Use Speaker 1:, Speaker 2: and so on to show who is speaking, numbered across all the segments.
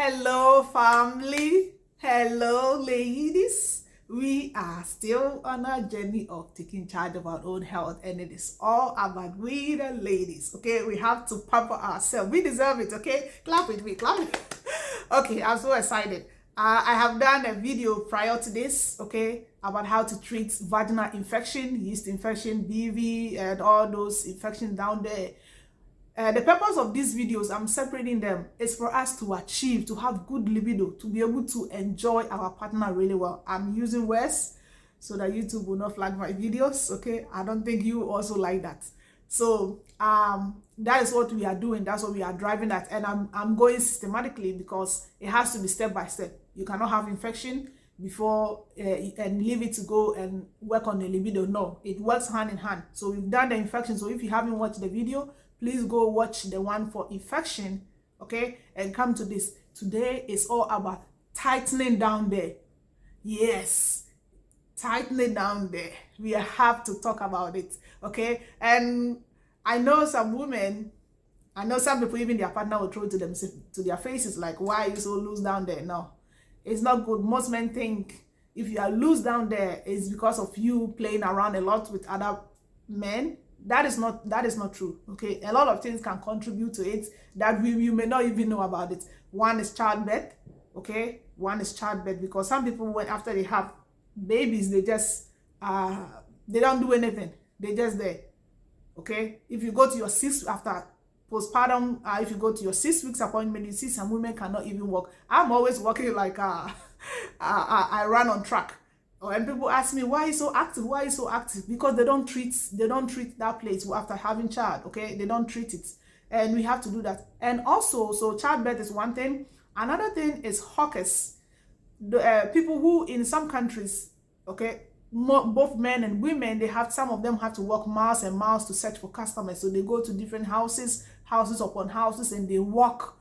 Speaker 1: Hello, family. Hello, ladies. We are still on our journey of taking charge of our own health, and it is all about we the ladies. Okay, we have to pamper ourselves. We deserve it. Okay, clap with me, clap. Okay, I'm so excited. I have done a video prior to this, okay, about how to treat vaginal infection, yeast infection, BV, and all those infections down there. The purpose of these videos, I'm separating them, is for us to achieve, to have good libido, to be able to enjoy our partner really well. I'm using words so that YouTube will not flag my videos, okay? I don't think you also like that. So that is what we are doing. That's what we are driving at. And I'm going systematically because it has to be step by step. You cannot have infection before and leave it to go and work on the libido. No, it works hand in hand. So we've done the infection. So if you haven't watched the video, please go watch the one for infection, okay? And come to this. Today is all about tightening down there. Yes, tightening down there. We have to talk about it, okay? And I know some women, I know some people, even their partner will throw it to them, to their faces, like, why are you so loose down there? No, it's not good. Most men think if you are loose down there, it's because of you playing around a lot with other men. That is not true. Okay, a lot of things can contribute to it that you may not even know about it. One is childbirth. Okay, one is childbirth, because some people, when after they have babies, they just they don't do anything. They just there. Okay, if you go to your after postpartum, if you go to your 6 weeks appointment, you see some women cannot even walk. I'm always walking like I run on track. And people ask me, why are you so active? Why are you so active? Because they don't treat that place after having child. Okay, they don't treat it, and we have to do that. And also, so childbirth is one thing. Another thing is hawkers, the people who in some countries, okay, both men and women, some of them have to walk miles and miles to search for customers. So they go to different houses upon houses, and they walk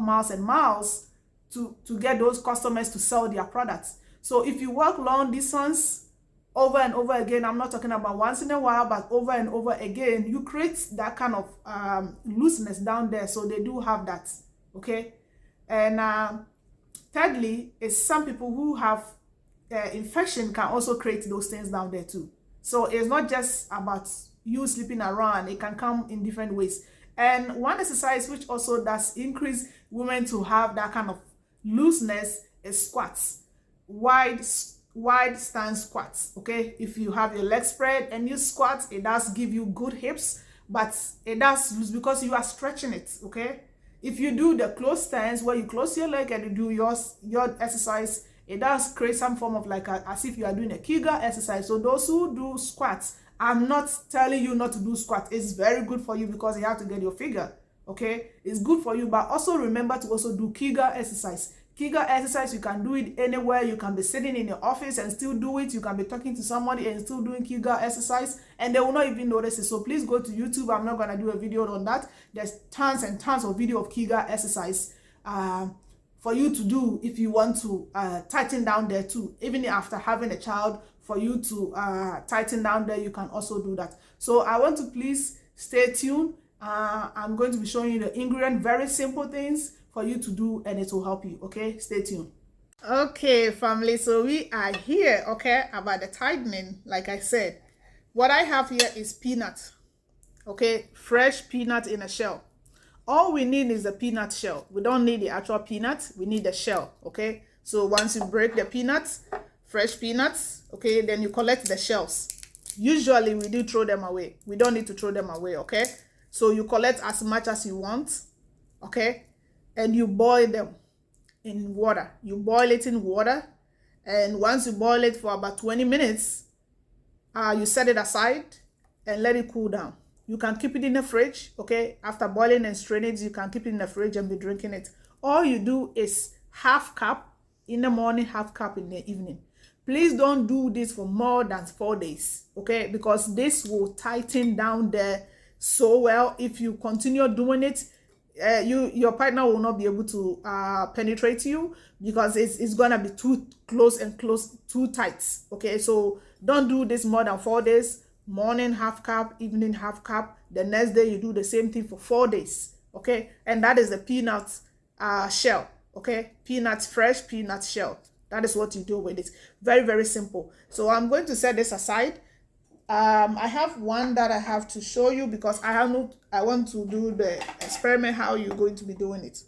Speaker 1: miles and miles to get those customers to sell their products. So if you work long distance over and over again, I'm not talking about once in a while, but over and over again, you create that kind of looseness down there. So they do have that, okay? And thirdly, is some people who have infection can also create those things down there too. So it's not just about you sleeping around. It can come in different ways. And one exercise which also does increase women to have that kind of looseness is squats. Wide stance squats. Okay, if you have your legs spread and you squat, it does give you good hips, but it does lose because you are stretching it. Okay, if you do the closed stance where you close your leg and you do your exercise, it does create some form of like as if you are doing a Kegel exercise. So those who do squats, I'm not telling you not to do squats. It's very good for you because you have to get your figure. Okay, it's good for you, but also remember to also do Kegel exercise. Kegel exercise, you can do it anywhere. You can be sitting in your office and still do it. You can be talking to somebody and still doing Kegel exercise, and they will not even notice it. So please go to YouTube. I'm not going to do a video on that. There's tons and tons of video of Kegel exercise for you to do if you want to tighten down there too. Even after having a child, for you to tighten down there, you can also do that. So I want to please stay tuned. I'm going to be showing you the ingredient, very simple things for you to do, and it will help you. Okay, stay tuned. Okay, family, so we are here, okay, about the tightening. Like I said, what I have here is peanut. Okay, fresh peanut in a shell. All we need is the peanut shell. We don't need the actual peanut, we need the shell. Okay, so once you break the peanuts, fresh peanuts, okay, then you collect the shells. Usually we do throw them away. We don't need to throw them away. Okay, so you collect as much as you want, okay, and you boil them in water. You boil it in water, and once you boil it for about 20 minutes, you set it aside and let it cool down. You can keep it in the fridge, okay? After boiling and straining it, you can keep it in the fridge and be drinking it. All you do is half cup in the morning, half cup in the evening. Please don't do this for more than 4 days, okay? Because this will tighten down there so well. If you continue doing it, your partner will not be able to penetrate you because it's gonna be too close, too tight. Okay, so don't do this more than 4 days. Morning half cup, evening half cup. The next day you do the same thing for 4 days. Okay, and that is the peanut shell. Okay, peanuts, fresh peanut shell. That is what you do with it. Very, very simple. So I'm going to set this aside. I have one that I have to show you because I want to do the experiment how you're going to be doing it.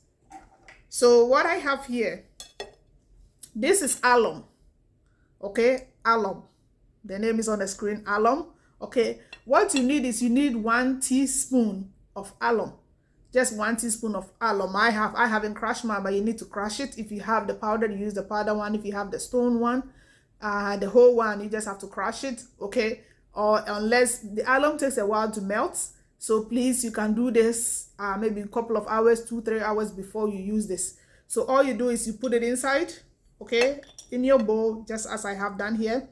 Speaker 1: So what I have here, this is alum. Okay, alum. The name is on the screen, alum. Okay, what you need is you need 1 teaspoon of alum. Just 1 teaspoon of alum. I haven't crushed mine, but you need to crush it. If you have the powder, you use the powder one. If you have the stone one, the whole one, you just have to crush it. Okay, or unless the alum takes a while to melt, so please, you can do this maybe a couple of hours, 2-3 hours before you use this. So all you do is you put it inside, okay, in your bowl, just as I have done here.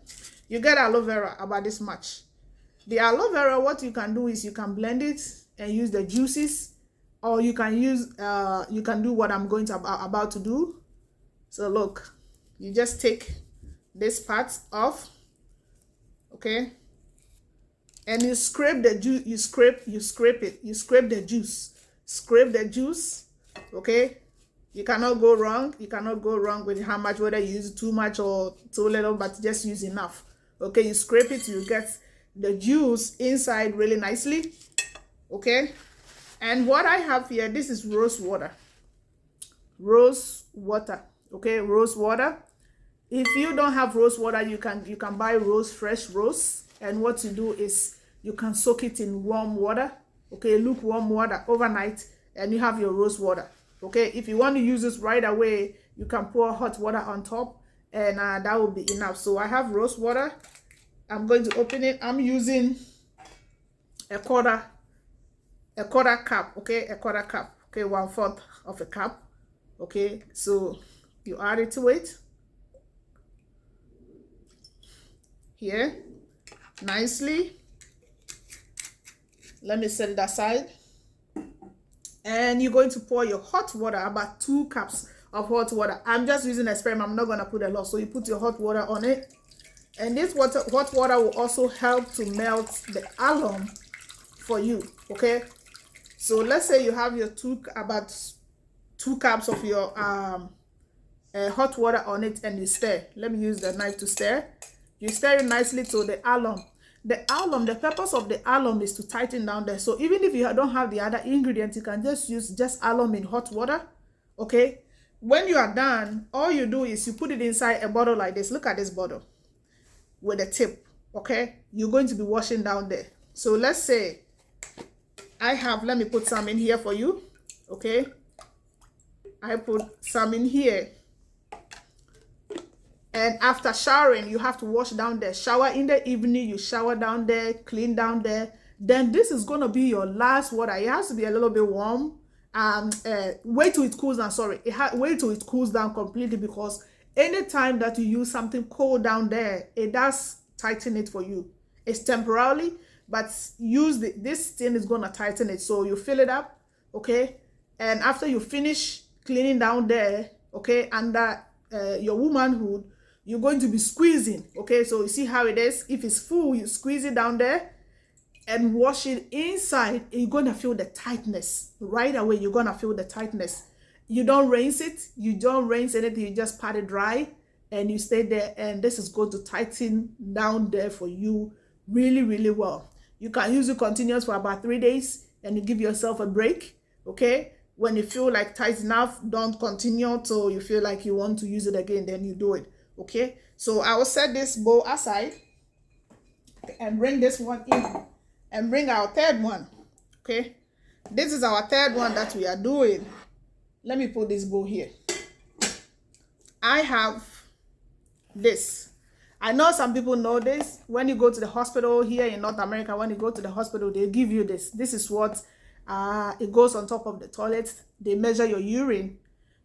Speaker 1: You get aloe vera about this much. The aloe vera, what you can do is you can blend it and use the juices, or you can use you can do what I'm going to about to do. So look, you just take this part off, okay, and you scrape the juice. You scrape the juice, okay. You cannot go wrong. You cannot go wrong with how much, whether you use too much or too little, but just use enough. Okay, you scrape it, you get the juice inside really nicely. Okay, and what I have here, this is rose water. Okay, rose water. If you don't have rose water, you can buy fresh rose, and what you do is you can soak it in warm water, okay, lukewarm water overnight, and you have your rose water. Okay, if you want to use this right away, you can pour hot water on top, and that will be enough. So I have rose water. I'm going to open it. I'm using a quarter cup, okay, a quarter cup, okay, 1/4 of a cup. Okay, so you add it to it here nicely. Let me set it aside. And you're going to pour your hot water, about 2 cups of hot water. I'm just using an experiment. I'm not going to put a lot. So you put your hot water on it. And this hot water will also help to melt the alum for you. Okay. So let's say you have your about 2 cups of your hot water on it, and you stir. Let me use the knife to stir. You stir it nicely to the alum. The purpose of the alum is to tighten down there. So even if you don't have the other ingredients, you can just use just alum in hot water. Okay. When you are done, all you do is you put it inside a bottle like this. Look at this bottle with a tip. Okay. You're going to be washing down there. So let's say let me put some in here for you. Okay. I put some in here. And after showering, you have to wash down there. Shower in the evening, you shower down there, clean down there. Then this is going to be your last water. It has to be a little bit warm. Wait till it cools down. Sorry, wait till it cools down completely, because anytime that you use something cold down there, it does tighten it for you. It's temporarily, but this thing is going to tighten it. So you fill it up, okay? And after you finish cleaning down there, okay, under your womanhood, you're going to be squeezing. Okay, so you see how it is. If it's full, you squeeze it down there and wash it inside. You're going to feel the tightness right away. You're going to feel the tightness. You don't rinse it. You don't rinse anything. You just pat it dry and you stay there, and this is going to tighten down there for you really, really well. You can use it continuous for about 3 days, and you give yourself a break. Okay, when you feel like tight enough, don't continue till you feel like you want to use it again, then you do it. Okay, so I will set this bowl aside and bring this one in and bring our third one. Okay, this is our third one that we are doing. Let me put this bowl here. I have this. I know some people know this. When you go to the hospital here in North America, when you go to the hospital, they give you this. This is what it goes on top of the toilet. They measure your urine.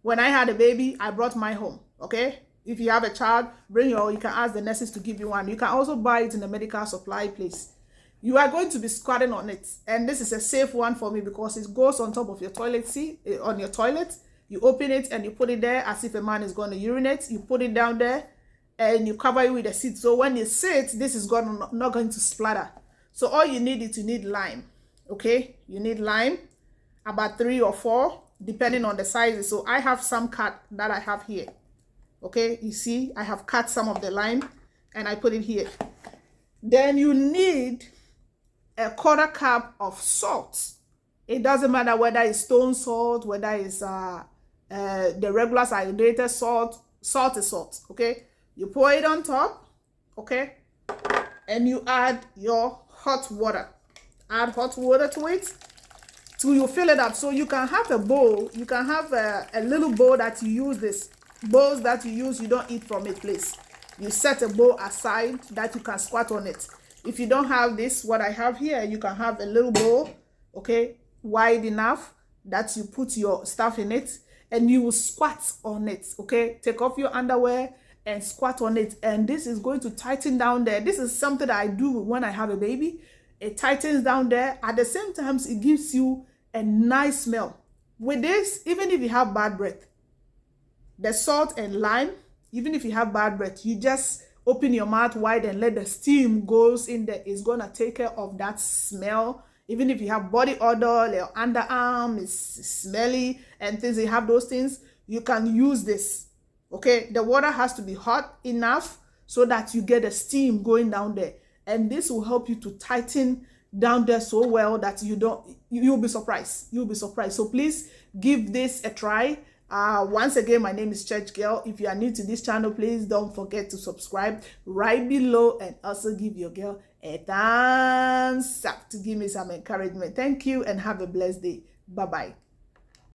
Speaker 1: When I had a baby, I brought mine home. Okay, if you have a child, you can ask the nurses to give you one. You can also buy it in the medical supply place. You are going to be squatting on it, and this is a safe one for me because it goes on top of your toilet seat, on your toilet. You open it and you put it there as if a man is going to urinate. You put it down there and you cover it with a seat. So when it sits, this is not going to splatter. So all you need is lime. Okay, you need lime, about 3 or 4. depending on the sizes. So I have some cut that I have here. Okay, you see, I have cut some of the line and I put it here. Then you need a 1/4 cup of salt. It doesn't matter whether it's stone salt, whether it's the regular saturated salt. Salt is salt, okay? You pour it on top, okay? And you add your hot water. Add hot water to it till you fill it up. So you can have a bowl. You can have a little bowl that you use this. Bowls that you use, you don't eat from it, please. You set a bowl aside that you can squat on it. If you don't have this, what I have here, you can have a little bowl, okay, wide enough that you put your stuff in it and you will squat on it, okay? Take off your underwear and squat on it. And this is going to tighten down there. This is something that I do when I have a baby. It tightens down there. At the same time, it gives you a nice smell. With this, even if you have bad breath, the salt and lime, even if you have bad breath, you just open your mouth wide and let the steam goes in there. It's gonna take care of that smell. Even if you have body odor, your underarm is smelly and things, you have those things, you can use this. Okay, the water has to be hot enough so that you get the steam going down there. And this will help you to tighten down there so well that you'll be surprised. You'll be surprised. So please give this a try. Once again, my name is Church Girl. If you are new to this channel, please don't forget to subscribe right below and also give your girl a thumbs up to give me some encouragement. Thank you and have a blessed day. Bye-bye.